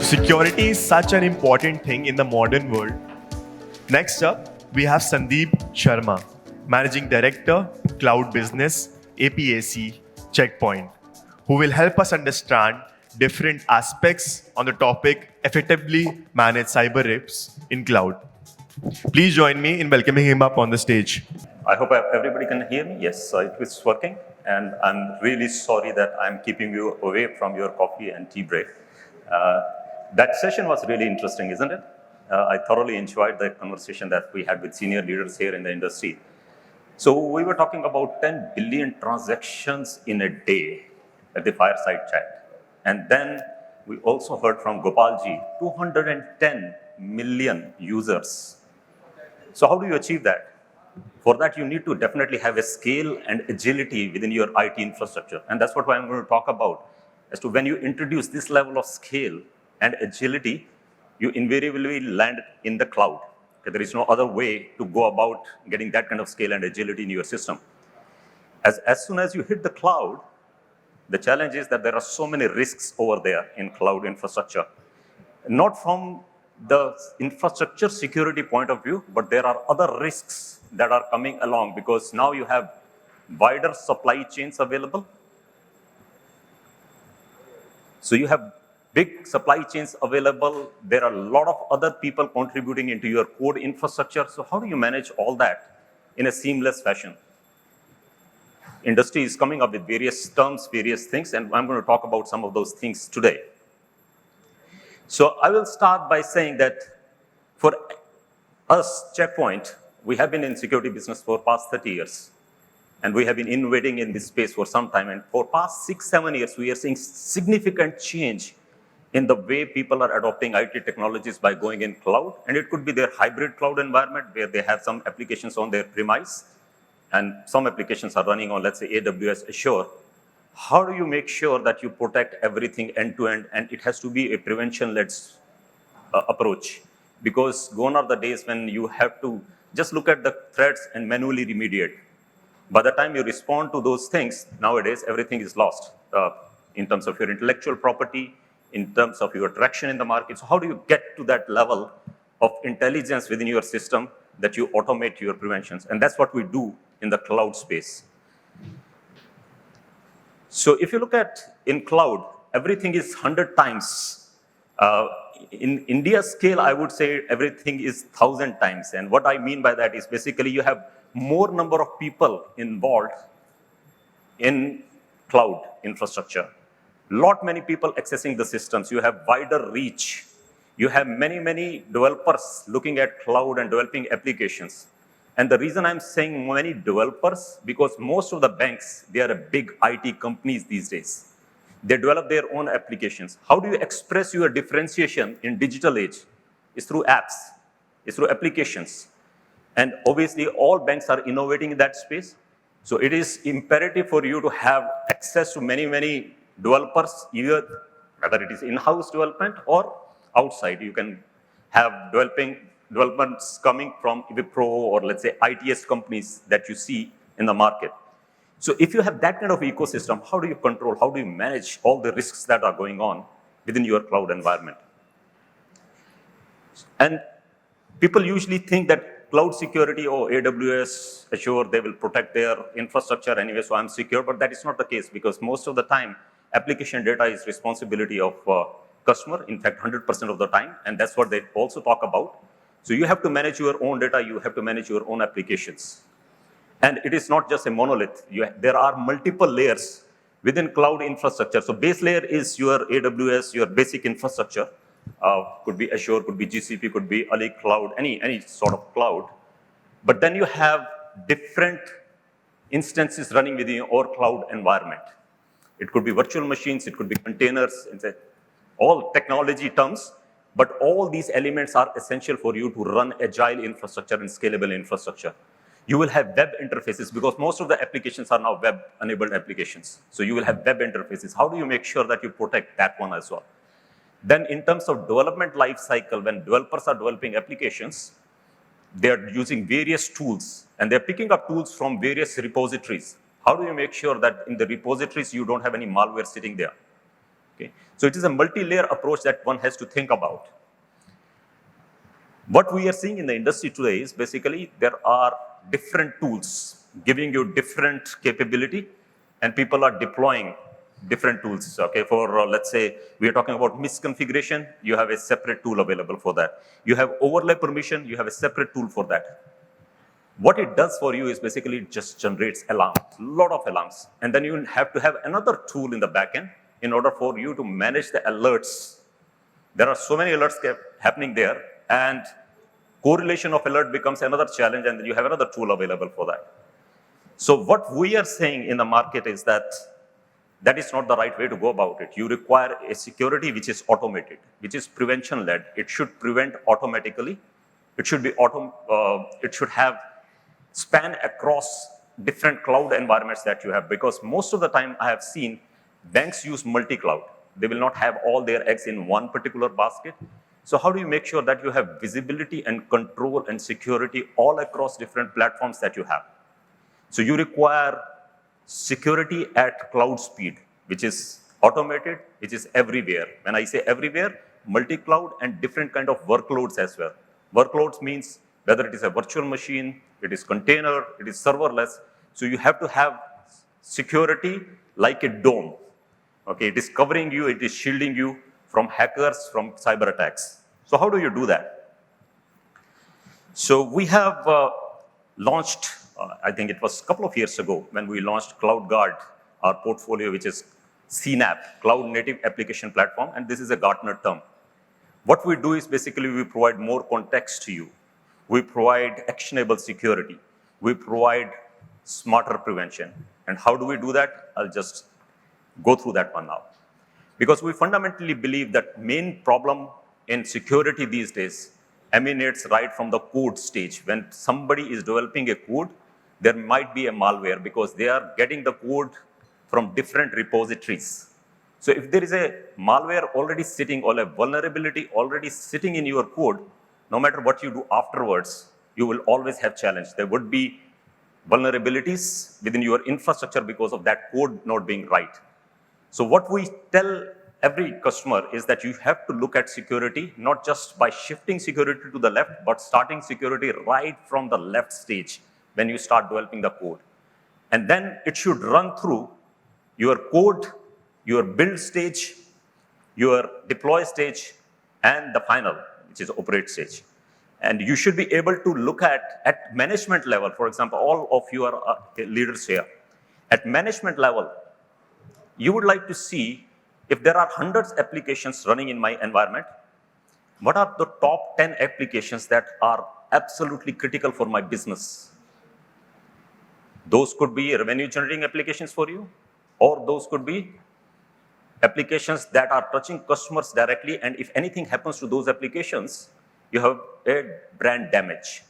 Security is such an important thing in the modern world. Next up, we have Sandeep Sharma, Managing Director, Cloud Business, APAC, Checkpoint, who will help us understand different aspects on the topic effectively manage cyber risks in cloud. Please join me in welcoming him up on the stage. I hope everybody can hear me. Yes, it is working. And I'm really sorry that I'm keeping you away from your coffee and tea break. That session was really interesting, isn't it? I thoroughly enjoyed the conversation that we had with senior leaders here in the industry. So we were talking about 10 billion transactions in a day at the fireside chat. And then we also heard from Gopalji, 210 million users. So how do you achieve that? For that, you need to definitely have a scale and agility within your IT infrastructure. And that's what I'm going to talk about. As to when you introduce this level of scale and agility, you invariably land in the cloud. Okay, there is no other way to go about getting that kind of scale and agility in your system. As soon as you hit the cloud, the challenge is that there are so many risks over there in cloud infrastructure. Not from the infrastructure security point of view, but there are other risks that are coming along because now you have wider supply chains available. So you have big supply chains available. There are a lot of other people contributing into your code infrastructure. So how do you manage all that in a seamless fashion? Industry is coming up with various terms, various things, and I'm going to talk about some of those things today. So I will start by saying that for us, Checkpoint, we have been in security business for past 30 years. And we have been innovating in this space for some time. And for past 6-7 years, we are seeing significant change in the way people are adopting IT technologies by going in cloud. And it could be their hybrid cloud environment where they have some applications on their premise and some applications are running on, let's say, AWS Azure. How do you make sure that you protect everything end to end? And it has to be a prevention-led approach. Because gone are the days when you have to just look at the threats and manually remediate. By the time you respond to those things, nowadays, everything is lost in terms of your intellectual property, in terms of your traction in the market. So how do you get to that level of intelligence within your system that you automate your preventions? And that's what we do in the cloud space. So if you look at in cloud, everything is 100 times. In India's scale, I would say everything is 1,000 times. And what I mean by that is basically you have more number of people involved in cloud infrastructure. Many people accessing the systems. You have wider reach. You have many developers looking at cloud and developing applications. And the reason I'm saying many developers, because most of the banks, they are big IT companies these days. They develop their own applications. How do you express your differentiation in digital age? It's through apps, it's through applications. And obviously, all banks are innovating in that space. So it is imperative for you to have access to many developers, either whether it is in-house development or outside. You can have developments coming from Wipro or let's say ITS companies that you see in the market. So if you have that kind of ecosystem, how do you control, how do you manage all the risks that are going on within your cloud environment? And people usually think that cloud security or AWS, Azure, they will protect their infrastructure anyway, so I'm secure, but that is not the case because most of the time, application data is responsibility of customer, in fact, 100% of the time, and that's what they also talk about. So you have to manage your own data, you have to manage your own applications. And it is not just a monolith. There are multiple layers within cloud infrastructure. So base layer is your AWS, your basic infrastructure. Could be Azure, could be GCP, could be Ali Cloud, any sort of cloud. But then you have different instances running within your cloud environment. It could be virtual machines, it could be containers, all technology terms, but all these elements are essential for you to run agile infrastructure and scalable infrastructure. You will have web interfaces because most of the applications are now web-enabled applications. So you will have web interfaces. How do you make sure that you protect that one as well? Then in terms of development life cycle, when developers are developing applications, they're using various tools and they're picking up tools from various repositories. How do you make sure that in the repositories you don't have any malware sitting there? Okay? So it is a multi-layer approach that one has to think about. What we are seeing in the industry today is basically there are different tools giving you different capability, and people are deploying different tools. Okay, for let's say we are talking about misconfiguration, you have a separate tool available for that. You have overlay permission, you have a separate tool for that. What it does for you is basically it just generates alarms, a lot of alarms, and then you have to have another tool in the backend in order for you to manage the alerts. There are so many alerts happening there, and correlation of alert becomes another challenge, and then you have another tool available for that. So what we are saying in the market is that that is not the right way to go about it. You require a security which is automated, which is prevention-led. It should prevent automatically. It should be it should have span across different cloud environments that you have, because most of the time I have seen banks use multi-cloud. They will not have all their eggs in one particular basket. So how do you make sure that you have visibility and control and security all across different platforms that you have? So you require security at cloud speed, which is automated, which is everywhere. When I say everywhere, multi-cloud and different kind of workloads as well. Workloads means whether it is a virtual machine, it is container, it is serverless. So you have to have security like a dome. Okay, it is covering you, it is shielding you from hackers, from cyber attacks. So how do you do that? So we have launched, I think it was a couple of years ago when we launched CloudGuard, our portfolio, which is CNAP, Cloud Native Application Platform, and this is a Gartner term. What we do is basically we provide more context to you. We provide actionable security. We provide smarter prevention. And how do we do that? I'll just go through that one now. Because we fundamentally believe that main problem in security these days emanates right from the code stage. When somebody is developing a code, there might be a malware because they are getting the code from different repositories. So if there is a malware already sitting or a vulnerability already sitting in your code, no matter what you do afterwards, you will always have challenge. There would be vulnerabilities within your infrastructure because of that code not being right. So what we tell every customer is that you have to look at security, not just by shifting security to the left, but starting security right from the left stage when you start developing the code. And then it should run through your code, your build stage, your deploy stage, and the final, which is operate stage. And you should be able to look at management level. For example, all of you are leaders here. At management level, you would like to see if there are hundreds of applications running in my environment, what are the top 10 applications that are absolutely critical for my business? Those could be revenue generating applications for you, or those could be applications that are touching customers directly, and if anything happens to those applications, you have a brand damage.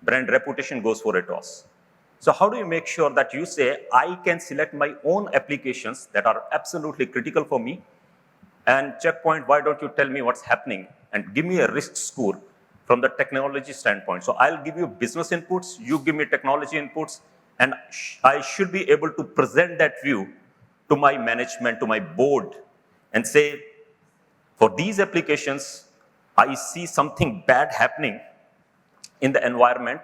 Brand reputation goes for a toss. So how do you make sure that you say, I can select my own applications that are absolutely critical for me, and Checkpoint, why don't you tell me what's happening and give me a risk score from the technology standpoint. So I'll give you business inputs, you give me technology inputs, and I should be able to present that view to my management, to my board, and say, for these applications, I see something bad happening in the environment,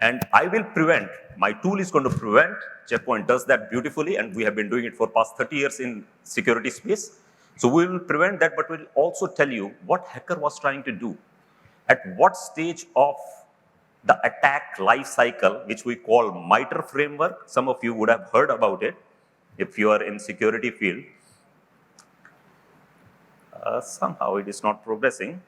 and I will prevent. My tool is going to prevent. Checkpoint does that beautifully, and we have been doing it for past 30 years in security space. So we will prevent that, but we'll also tell you what hacker was trying to do. At what stage of the attack life cycle, which we call MITRE framework, some of you would have heard about it if you are in security field. Somehow it is not progressing.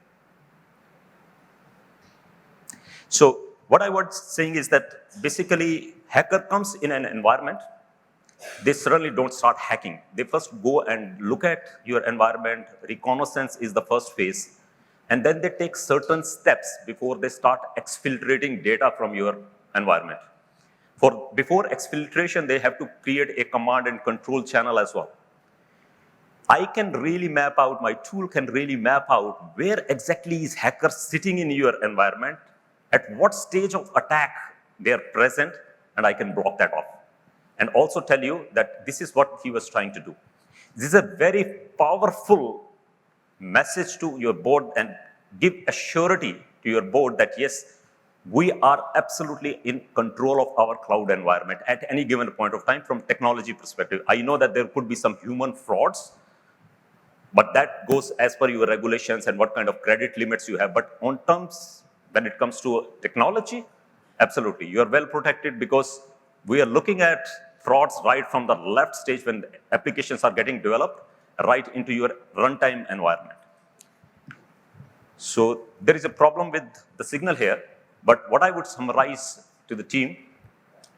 So what I was saying is that basically hacker comes in an environment, they certainly don't start hacking. They first go and look at your environment, reconnaissance is the first phase, and then they take certain steps before they start exfiltrating data from your environment. Before exfiltration, they have to create a command and control channel as well. I can really map out, my tool can really map out where exactly is hacker sitting in your environment, at what stage of attack they are present, and I can block that off. And also tell you that this is what he was trying to do. This is a very powerful message to your board and give a surety to your board that yes, we are absolutely in control of our cloud environment at any given point of time from technology perspective. I know that there could be some human frauds, but that goes as per your regulations and what kind of credit limits you have. But on terms, when it comes to technology, absolutely, you are well protected because we are looking at frauds right from the left stage when the applications are getting developed right into your runtime environment. So there is a problem with the signal here, but what I would summarize to the team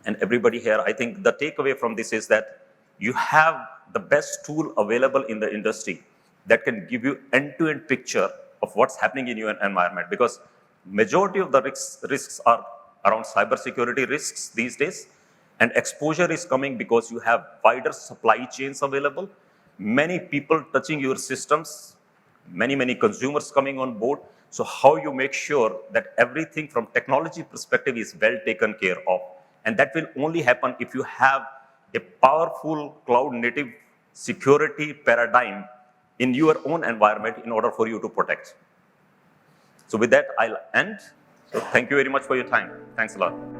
and everybody here, I think the takeaway from this is that you have the best tool available in the industry that can give you end-to-end picture of what's happening in your environment, because majority of the risks are around cybersecurity risks these days, and exposure is coming because you have wider supply chains available, many people touching your systems, many consumers coming on board. So how you make sure that everything from technology perspective is well taken care of, and that will only happen if you have a powerful cloud native security paradigm in your own environment in order for you to protect. So with that, I'll end. So thank you very much for your time. Thanks a lot.